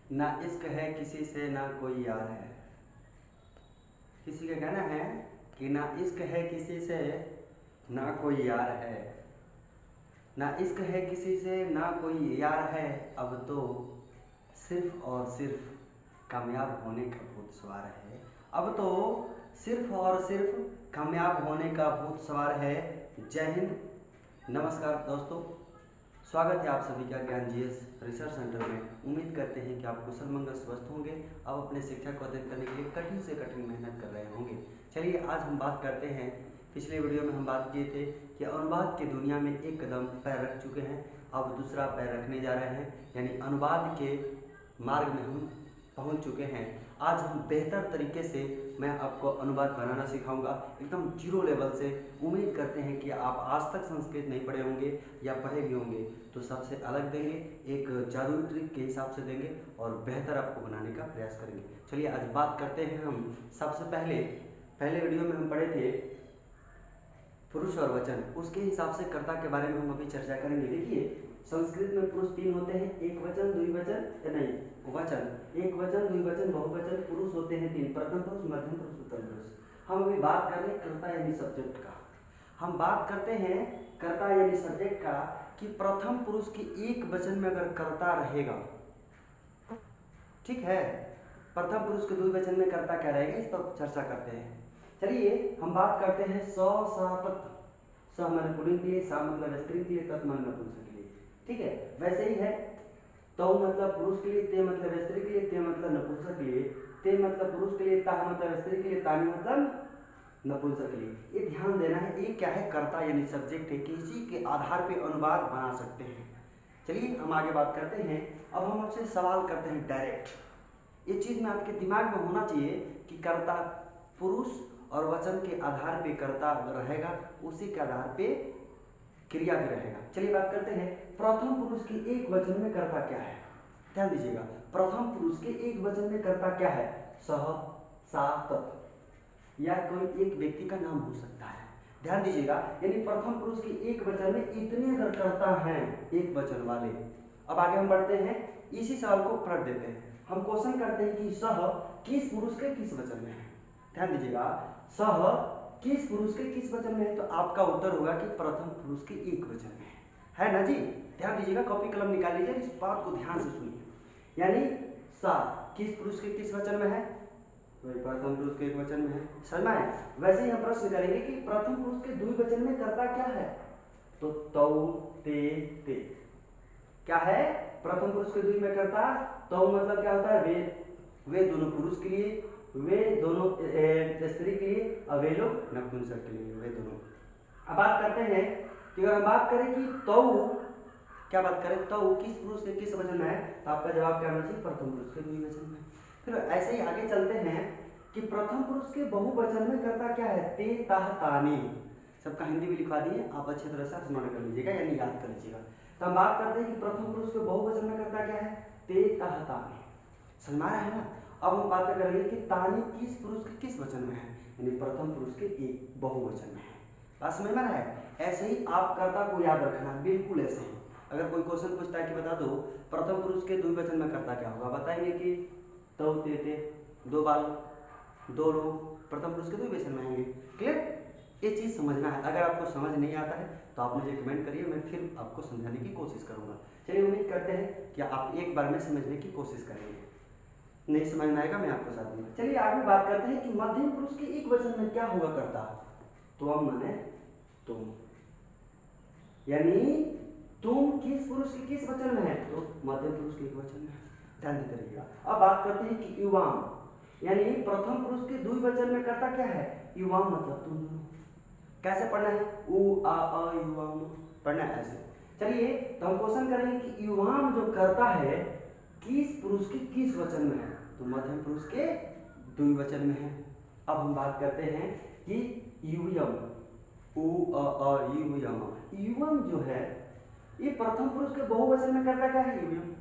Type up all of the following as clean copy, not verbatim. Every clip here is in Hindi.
ना इश्क है किसी से ना कोई यार है। किसी का कहना है कि ना इश्क है किसी से ना कोई यार है, ना इश्क है किसी से ना कोई यार है। अब तो सिर्फ और सिर्फ कामयाब होने का भूत सवार है। अब तो सिर्फ और सिर्फ कामयाब होने का भूत सवार है। जय हिंद, नमस्कार दोस्तों, स्वागत है आप सभी का ज्ञान जीएस रिसर्च सेंटर में। उम्मीद करते हैं कि आप कुशल मंगल स्वस्थ होंगे। अब अपने शिक्षा को अध्ययन करने के लिए कठिन से कठिन मेहनत कर रहे होंगे। चलिए आज हम बात करते हैं, पिछले वीडियो में हम बात किए थे कि अनुवाद की दुनिया में एक कदम पैर रख चुके हैं, अब दूसरा पैर रखने जा रहे हैं, यानी अनुवाद के मार्ग में हम पहुंच चुके हैं। आज हम बेहतर तरीके से मैं आपको अनुवाद बनाना सिखाऊंगा, एकदम जीरो लेवल से। उम्मीद करते हैं कि आप आज तक संस्कृत नहीं पढ़े होंगे या पढ़े भी होंगे तो सबसे अलग देंगे, एक जादुई ट्रिक के हिसाब से देंगे और बेहतर आपको बनाने का प्रयास करेंगे। चलिए आज बात करते हैं हम। सबसे पहले वीडियो में हम पढ़े थे पुरुष और वचन, उसके हिसाब से कर्ता के बारे में हम अभी चर्चा करेंगे। देखिए संस्कृत में पुरुष तीन होते हैं, एक वचन, द्विवचन, नहीं वचन, एक वचन, द्विवचन, बहुवचन। पुरुष होते हैं तीन, प्रथम पुरुष, मध्यम पुरुष, उत्तम पुरुष। हम अभी बात कर रहे हैं कर्ता यानी सब्जेक्ट का। हम बात करते हैं कर्ता यानी सब्जेक्ट का कि प्रथम पुरुष के एक वचन में अगर कर्ता रहेगा, ठीक है, प्रथम पुरुष के द्विवचन में कर्ता क्या रहेगा, इस पर चर्चा करते हैं। चलिए हम बात करते हैं स सा तत्। स मतलब पुल्लिंग के लिए, सा मतलब स्त्री के लिए, तत् मतलब नपुंसक के लिए। ठीक है, वैसे ही है तो मतलब पुरुष के लिए, ते मतलब स्त्री के लिए, ते मतलब नपुंसक के लिए, ते मतलब पुरुष के लिए, ता मतलब स्त्री के लिए, तानी मतलब नपुंसक के लिए। ये ध्यान देना है, ये क्या है, कर्ता यानी सब्जेक्ट है, किसी के आधार पे अनुवाद बना सकते हैं। चलिए हम आगे बात करते हैं। अब हम आपसे सवाल करते हैं डायरेक्ट। ये चीज में आपके दिमाग में होना चाहिए कि कर्ता पुरुष और वचन के आधार पे कर्ता रहेगा, उसी के आधार पे क्रिया भी रहेगा। चलिए बात करते हैं प्रथम पुरुष के एक वचन में कर्ता क्या है। ध्यान दीजिएगा, प्रथम पुरुष के एक वचन में कर्ता क्या है, सह, सा, तत्, या कोई एक व्यक्ति का नाम हो सकता है। ध्यान दीजिएगा, यानी प्रथम पुरुष के एक वचन में इतने अगर कर्ता हैं एक वचन वाले। अब आगे हम बढ़ते हैं, इसी सवाल को पलट देते हैं। हम क्वेश्चन करते हैं कि सह किस पुरुष के किस वचन में है। ध्यान दीजिएगा, सह किस पुरुष के किस वचन में है, तो आपका उत्तर होगा कि प्रथम पुरुष के एक वचन में है ना जी। ध्यान दीजिएगा, कॉपी कलम निकाल लीजिए, इस बात को ध्यान से सुनिए। यानी सा किस पुरुष के किस वचन में है, वही प्रथम पुरुष के एक वचन में है। समझ में आया? वैसे ही हम प्रश्न करेंगे कि प्रथम पुरुष के द्विवचन में कर्ता क्या है, तो तौ, ते। क्या है प्रथम पुरुष के द्वि में कर्ता, तौ मतलब क्या होता है, वे दोनों पुरुष के लिए, वे दोनों स्त्री के लिए, और वे लोग नपुंसक के लिए, वे दोनों। अब बात करते हैं कि अगर हम बात करें कि तौ, क्या बात करें, तौ किस पुरुष के किस वचन में है, तो आपका जवाब क्या होना चाहिए, प्रथम पुरुष के द्विवचन में। फिर ऐसे ही आगे चलते हैं कि प्रथम पुरुष के बहुवचन में कर्ता क्या है, ते, ताह, तानी। सबका हिंदी भी लिखवा दिए, आप अच्छी तरह से नोट कर लीजिएगा यानी याद कर लीजिएगा। तो हम बात करते हैं कि प्रथम पुरुष के बहुवचन में कर्ता क्या है, ते, ताह, तानी। समझ है ना? अब हम बात करेंगे कि तानी किस पुरुष के किस वचन में है, यानी प्रथम पुरुष के एक बहुवचन में है। बात समझ में आया है? ऐसे ही आप कर्ता को याद रखना, बिल्कुल ऐसे ही। अगर कोई क्वेश्चन पूछता है कि बता दो प्रथम पुरुष के द्विवचन में कर्ता क्या होगा, बताएंगे कि तौ, ते, दो बाल, दो लोग प्रथम पुरुष के द्विवचन में आएंगे। क्लियर? ये चीज समझना है। अगर आपको समझ नहीं आता है तो आप मुझे कमेंट करिए, मैं फिर आपको समझाने की कोशिश करूंगा। चलिए उम्मीद करते हैं कि आप एक बार में समझने की कोशिश करेंगे। नहीं समझ में आएगा मैं आपको साथ दूंगा। चलिए आगे बात करते हैं कि मध्यम पुरुष के एक वचन में क्या होगा कर्ता, त्वम माने तुम, यानी तुम किस पुरुष के किस वचन में है, तो मध्यम पुरुष के एक वचन में है। ध्यान देते रहिएगा। अब बात करते हैं कि युवाम, यानी प्रथम पुरुष के द्विवचन में कर्ता क्या है, युवाम मतलब तुम दोनों। कैसे पढ़ना है, उ आ अ युवाम पढ़ना है ऐसे। चलिए तो हम क्वेश्चन करेंगे कि युवाम जो कर्ता है किस पुरुष के किस वचन में है, तो मध्यम पुरुष के द्विवचन में है। अब हम बात करते हैं कि युयम, उ अ युयम, युवम जो है ये प्रथम पुरुष के बहुवचन में कर्ता क्या है, युवम।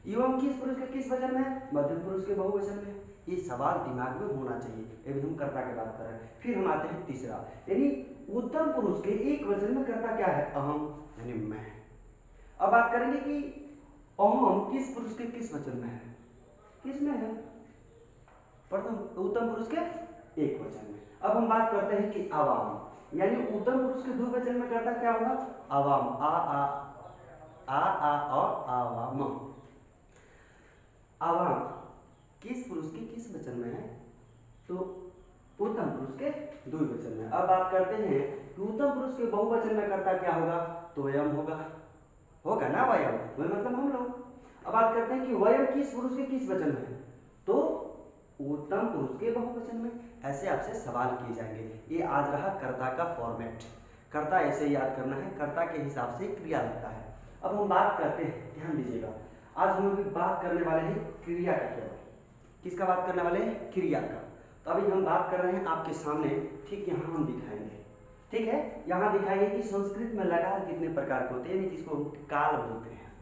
युवम किस पुरुष के किस वचन में है, मध्यम पुरुष के बहुवचन में। ये सवाल दिमाग में होना चाहिए। अभी हम कर्ता की बात कर रहे हैं। फिर हम आते हैं तीसरा, यानी उत्तम पुरुष के एक वचन में कर्ता क्या है, अहम यानी मैं। अब बात करेंगे कि अहम किस पुरुष के किस वचन में है, किसमें है? प्रथम उत्तम पुरुष के एक वचन में। अब हम बात करते हैं कि आवाम, यानी उत्तम पुरुष के द्विवचन में करता क्या होगा? आवाम, आ और आवाम। आवाम किस पुरुष के किस वचन में है? तो उत्तम पुरुष के द्विवचन में। अब बात करते हैं कि उत्तम पुरुष के बहुवचन में करता क्या होगा? तो वयम होगा ना, वयम मतलब हम लोग। अब बात करते हैं कि वयम किस पुरुष के किस वचन में है? तो उत्तम पुरुष के बहुवचन में। ऐसे आपसे सवाल किए जाएंगे। ये आज रहा कर्ता का फॉर्मेट। कर्ता ऐसे याद करना है, कर्ता के हिसाब से क्रिया लगता है। अब हम बात करते हैं, ध्यान दीजिएगा, आज हम अभी बात करने वाले हैं क्रिया का। केवल किसका बात करने वाले हैं? क्रिया का। तो अभी हम बात कर रहे हैं आपके सामने, ठीक यहाँ हम दिखाएंगे, ठीक है, यहाँ दिखाएंगे कि संस्कृत में लकार कितने प्रकार के होते हैं, यानी जिसको काल बोलते हैं।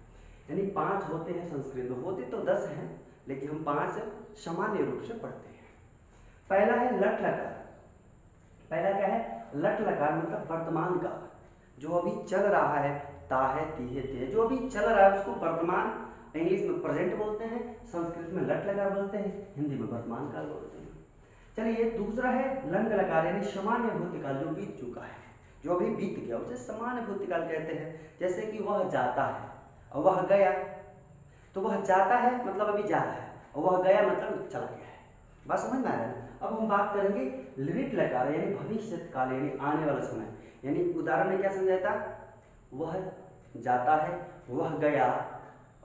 यानी 5 होते हैं संस्कृत में, होते तो 10 हैं, लेकिन हम 5 सामान्य रूप से पढ़ते हैं। पहला है लट लकार। पहला क्या है? लट लकार मतलब वर्तमान काल, जो अभी चल रहा है, ता है, ती है, ते, जो अभी चल रहा है उसको वर्तमान, इंग्लिश में प्रेजेंट बोलते हैं, संस्कृत में लट लकार बोलते हैं, हिंदी में वर्तमान काल बोलते हैं। चलिए दूसरा है लंग लकार, यानी सामान्य भूतकाल, जो बीत चुका है, जो अभी बीत गया उसे सामान्य भूतकाल कहते हैं। जैसे कि वह जाता है और वह गया, तो वह जाता है मतलब अभी जा रहा है, और वह गया मतलब चला गया है। बात समझ में आ रहा है? अब हम बात करेंगे लिट लकार, यानी भविष्य काल, यानी आने वाला समय। यानी उदाहरण में क्या समझाता? वह जाता है, वह गया,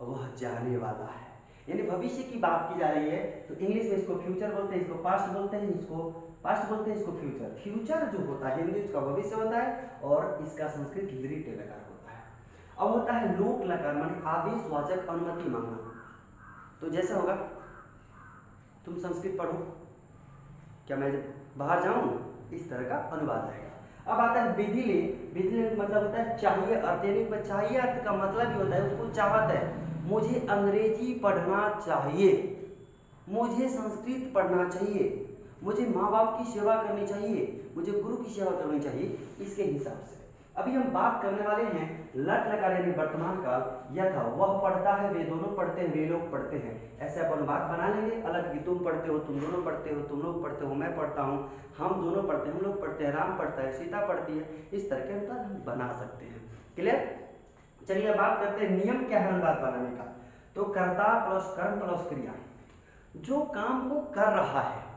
वह जाने वाला है, यानी भविष्य की बात की जा रही है। तो इंग्लिश में इसको फ्यूचर बोलते हैं, इसको पास्ट बोलते हैं, इसको पास्ट बोलते हैं, इसको फ्यूचर। फ्यूचर जो होता है हिंदी उसका भविष्य होता है, और इसका संस्कृत लिट लकार होता है। अब होता है लोक लकार, माने आदेशवाचक, अनुमति मांगना। तो जैसे होगा, तुम संस्कृत पढ़ो, क्या मैं बाहर जाऊं, इस तरह का अनुवाद आएगा। अब आता है विधिले। विधिले मतलब होता है चाहिए अर्थ, यानी चाहिए अर्थ का मतलब ही होता है उसको चाहत है, मुझे अंग्रेजी पढ़ना चाहिए, मुझे संस्कृत पढ़ना चाहिए, मुझे माँ बाप की सेवा करनी चाहिए, मुझे गुरु की सेवा करनी चाहिए, इसके हिसाब से। अभी हम बात करने वाले हैं लट लकार, यानी वर्तमान काल। यथा वह पढ़ता है, वे दोनों पढ़ते हैं, वे लोग पढ़ते हैं। ऐसे अपन बात बना लेंगे अलग कि तुम पढ़ते हो, तुम दोनों पढ़ते हो, तुम लोग पढ़ते हो, मैं पढ़ता हूँ, हम दोनों पढ़ते हैं, हम लोग पढ़ते हैं, राम पढ़ता है, सीता पढ़ती है। इस तरह के अनुवाद हम बना सकते हैं। क्लियर? चलिए बात करते हैं नियम क्या है अनुवाद बनाने का। तो कर्ता प्लस कर्म प्लस क्रिया, जो काम को कर रहा है,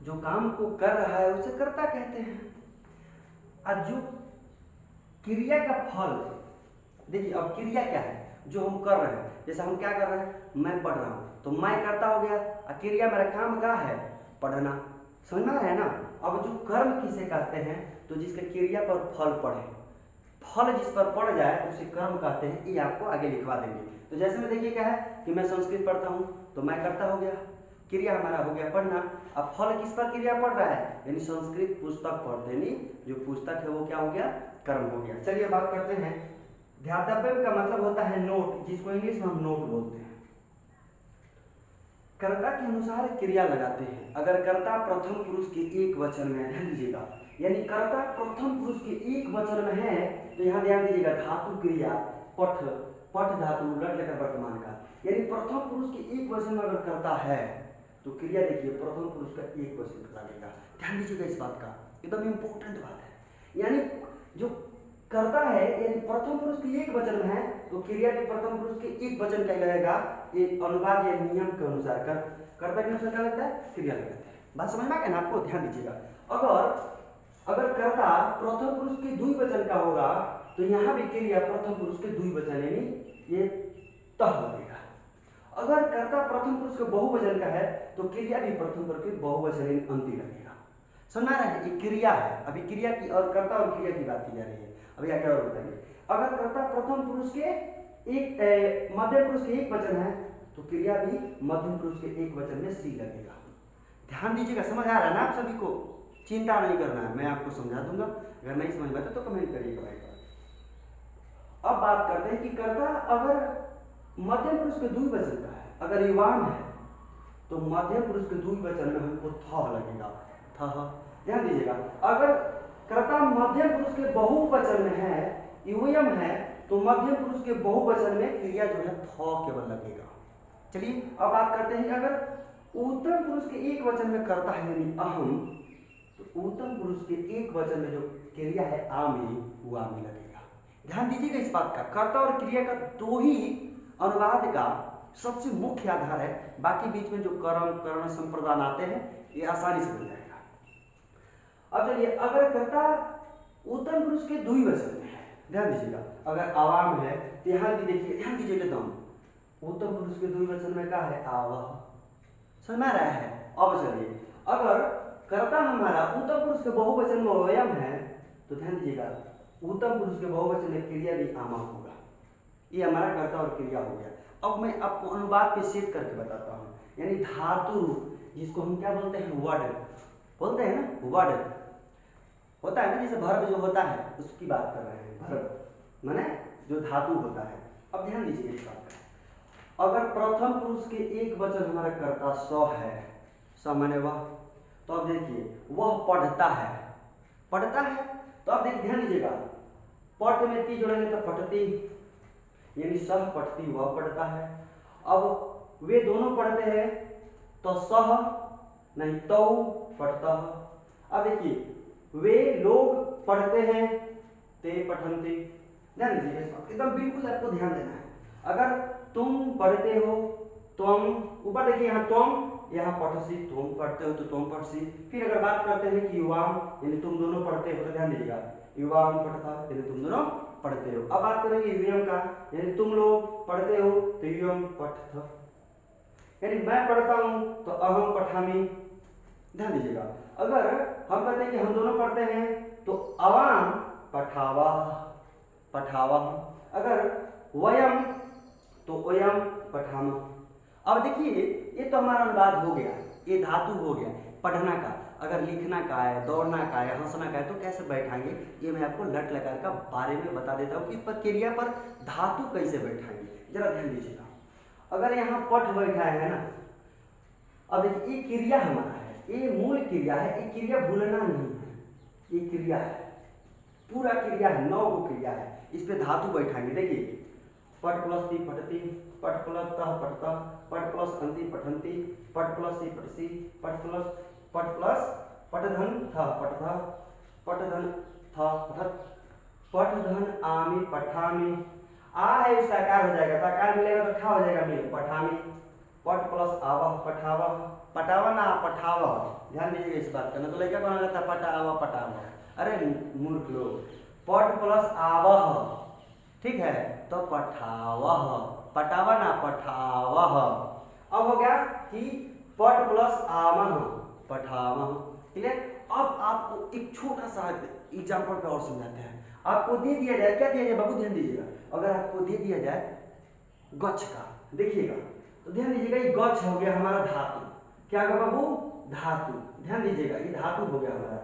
जो काम को कर रहा है उसे कर्ता कहते हैं। और जो क्रिया का फल, देखिए अब क्रिया क्या है? जो हम कर रहे हैं, जैसे हम क्या कर रहे हैं, मैं पढ़ रहा हूं, तो मैं करता हो गया, और क्रिया मेरा काम क्या है? पढ़ना। समझ में आ रहा है ना? अब जो कर्म किसे कहते हैं? तो जिसके क्रिया पर फल पड़े, फल जिस पर पड़ जाए उसे कर्म कहते हैं। ये आपको आगे लिखवा देंगे। तो जैसे में देखिए क्या है कि मैं संस्कृत पढ़ता हूँ, तो मैं करता हो गया, क्रिया हमारा हो गया पढ़ना। अब फल किस पर क्रिया पड़ रहा है? यानी संस्कृत पुस्तक पढ़ते, यानी जो पुस्तक है वो क्या हो गया? कर्म हो गया। चलिए बात करते हैं ध्यातव्य का मतलब होता है नोट, जिसको इंग्लिश में हम नोट बोलते हैं। कर्ता के अनुसार क्रिया लगाते हैं। अगर कर्ता प्रथम पुरुष के एक वचन में, ध्यान दीजिएगा, यानी कर्ता प्रथम पुरुष के एक वचन में है, तो यहाँ ध्यान दीजिएगा धातु क्रिया पठ, पठ धातु लट लकार वर्तमान का, यानी प्रथम पुरुष के एक वचन में अगर कर्ता है तो क्रिया देखिए प्रथम पुरुष का एक वचन लगेगा। ध्यान दीजिएगा इस बात का, एकदम इंपॉर्टेंट बात है। यानी जो कर्ता है यानी प्रथम पुरुष के एक वचन में है, तो क्रिया भी प्रथम पुरुष के एक वचन का लगेगा। एक अनुवाद या नियम के अनुसार कर्ता के अनुसार क्या लगता है? क्रिया लगता है। बात समझ में आ गया ना आपको? ध्यान दीजिएगा, अगर कर्ता प्रथम पुरुष के द्विवचन का होगा, तो यहाँ भी क्रिया प्रथम पुरुष के द्विवचन, यानी ये तह लगेगा। अगर कर्ता प्रथम पुरुष के बहुवचन का है, तो क्रिया भी प्रथम पुरुष के बहुवचन यानी अंति लगेगा। समझ में आ रहा है? ये क्रिया है, अभी क्रिया की और कर्ता और क्रिया की बात की जा रही है। अभी आगे और बताएंगे। अगर कर्ता प्रथम पुरुष के एक मध्यम पुरुष के एक वचन है, तो क्रिया भी मध्यम पुरुष के एक वचन में सी लगेगा। ध्यान दीजिएगा, समझ आ रहा है ना आप सभी को? चिंता नहीं करना है, मैं आपको समझा दूंगा। अगर नहीं समझ में आता तो कमेंट करिएगा भाई। अब बात करते हैं कि कर्ता अगर मध्यम पुरुष के द्विवचन का है, अगर युवान है, तो मध्यम पुरुष के द्विवचन में हमको थ लगेगा, थ। ध्यान दीजिएगा, अगर कर्ता मध्यम पुरुष के बहुवचन में है, यूयम है, तो मध्यम पुरुष के बहुवचन में क्रिया जो है थ केवल लगेगा। चलिए अब बात करते हैं कि अगर उत्तम पुरुष के एक वचन में कर्ता है यानी अहम, तो उत्तम पुरुष के एक वचन में जो क्रिया है आमी, वो आमी लगेगा। ध्यान दीजिएगा इस बात का, कर्ता और क्रिया का दो ही अनुवाद का सबसे मुख्य आधार है, बाकी बीच में जो कर्म कर्ण संप्रदान आते हैं ये आसानी से बन जाएगा। अब चलिए अगर कर्ता उत्तम पुरुष के द्विवचन में है, ध्यान दीजिएगा, अगर आवाम है तो यहाँ भी देखिए, ध्यान दीजिएगा एकदम, उत्तम पुरुष के द्विवचन में क्या है आवह, समझ में आ रहा है। अब चलिए अगर कर्ता हमारा उत्तम पुरुष के बहुवचन में वयम है तो ध्यान दीजिएगा उत्तम पुरुष के बहुवचन में क्रिया भी आमा होगा। ये हमारा कर्ता और क्रिया हो गया। अब मैं आपको अनुवाद पे सेट करके बताता हूँ, यानी धातु जिसको हम क्या बोलते हैं वर्ड बोलते हैं ना, वर्ड होता है ना, जैसे वर्ब जो होता है उसकी बात कर रहे हैं, वर्ब माने जो धातु होता है। अब ध्यान दीजिए इस बात का, अगर प्रथम पुरुष के एक वचन हमारा कर्ता स है, स माने वह, तो अब देखिए वह पढ़ता है, पढ़ता है, तो अब देखिए ध्यान दीजिएगा, पट में ती जोड़ेंगे तो पढ़ती, यानी सह पढ़ती वह पढ़ता है। अब वे दोनों पढ़ते हैं तो सह नहीं तो पढ़ता है। अब देखिए वे लोग पढ़ते हैं ते पठन्ति, ध्यान दीजिएगा इस बात, एकदम बिल्कुल आपको ध्यान देना है। अगर तुम पढ़ते हो, तुम ऊपर देखिए यहाँ तुम, यहाँ पठसी, तुम पढ़ते हो तो तुम पढ़सी। फिर अगर बात करते हैं कि युवाम यानी तुम दोनों पढ़ते हो, तो ध्यान दीजिएगा युवाम पढ़ता यानी तुम दोनों पढ़ते हो। अब बात करेंगे युयम का, यानी तुम लोग पढ़ते हो तो युयम पठथ, यानी मैं पढ़ता हूँ तो अहम पठामी। ध्यान दीजिएगा अगर हम कहते हैं कि हम दोनों पढ़ते हैं तो अवाम पठावा, पठावा। अगर वयम तो वयम पठामा। अब देखिए ये तो हमारा अनुवाद हो गया, ये धातु हो गया पढ़ना का। अगर लिखना का है, दौड़ना का है, हंसना का है तो कैसे बैठाएंगे, ये मैं आपको लट लकार का बारे में बता देता हूँ कि पर क्रिया पर धातु कैसे बैठाएंगे, जरा ध्यान दीजिएगा। अगर यहाँ पठ बैठा है ना, अब देखिए ये क्रिया हमारा है, ये मूल क्रिया है, ये क्रिया भूलना नहीं है, ये क्रिया है, पूरा क्रिया है, 9 को क्रिया है, इस पे धातु बैठाएंगे। देखिए पट प्लस ती पठती, पट प्लस तह पठता, पट प्लस अंति पठंती, पट प्लस सी पठसी, पट प्लस पटधन था पठता, पटधन था पठत, पटधन आमी पठामी। आ है उसका आकार हो जाएगा, साकार मिलेगा तो ठा हो जाएगा मिल पठामी। पट प्लस आवह पठावह, पटावा ना पठावह, ध्यान दीजिएगा इस बात का, ना तो लड़का कौन कहता पटावा पटावह, अरे मूर्ख लोग, पट प्लस आवह, ठीक है, तो पठावह, पटावा ना पठावह। अब हो गया कि पट प्लस आमह पठावह, क्लियर। अब आपको एक छोटा सा एग्जाम्पल पे और समझाते हैं। आपको दे दिया जाए, क्या दिया जाए बाबू, ध्यान दीजिएगा, अगर आपको दे दिया जाए गच्छ का, देखिएगा तो ध्यान दीजिएगा ये गच्छ हो गया हमारा धातु, क्या होगा बाबू, धातु, ध्यान दीजिएगा ये धातु हो गया हमारा।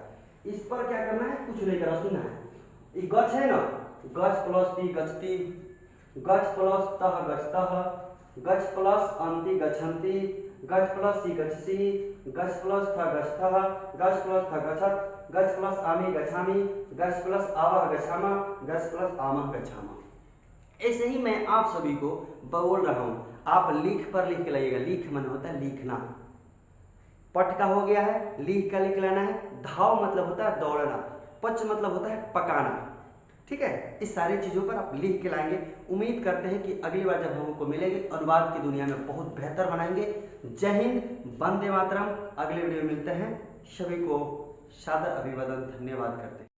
इस पर क्या करना है, कुछ नहीं करना, सुनना है। ये गच्छ है ना, गच्छ प्लस ती गच्छति, गच्छ प्लस तह गच्छतः, गच्छ प्लस अंति गच्छन्ति, गच्छ प्लस सी गच्छसि, गच्छ प्लस थ गच्छतः, गच्छ प्लस थ गच्छत, गच्छ प्लस आमी गच्छामि, गच्छ प्लस आवह गच्छामः, गच्छ प्लस आमः गच्छामः। ऐसे ही मैं आप सभी को बोल रहा हूँ, आप लिख पर लिख के लाइएगा। लिख मन होता है लिखना, पट का हो गया है, लिख का लिख लेना है, धाव मतलब होता है दौड़ना, पच मतलब होता है पकाना, ठीक है। इस सारी चीज़ों पर आप लिख के लाएंगे। उम्मीद करते हैं कि अगली बार जब हमको मिलेंगे अनुवाद की दुनिया में बहुत बेहतर बनाएंगे। जय हिंद, वंदे मातरम। अगले वीडियो में मिलते हैं, सभी को सादर अभिवादन, धन्यवाद करते हैं।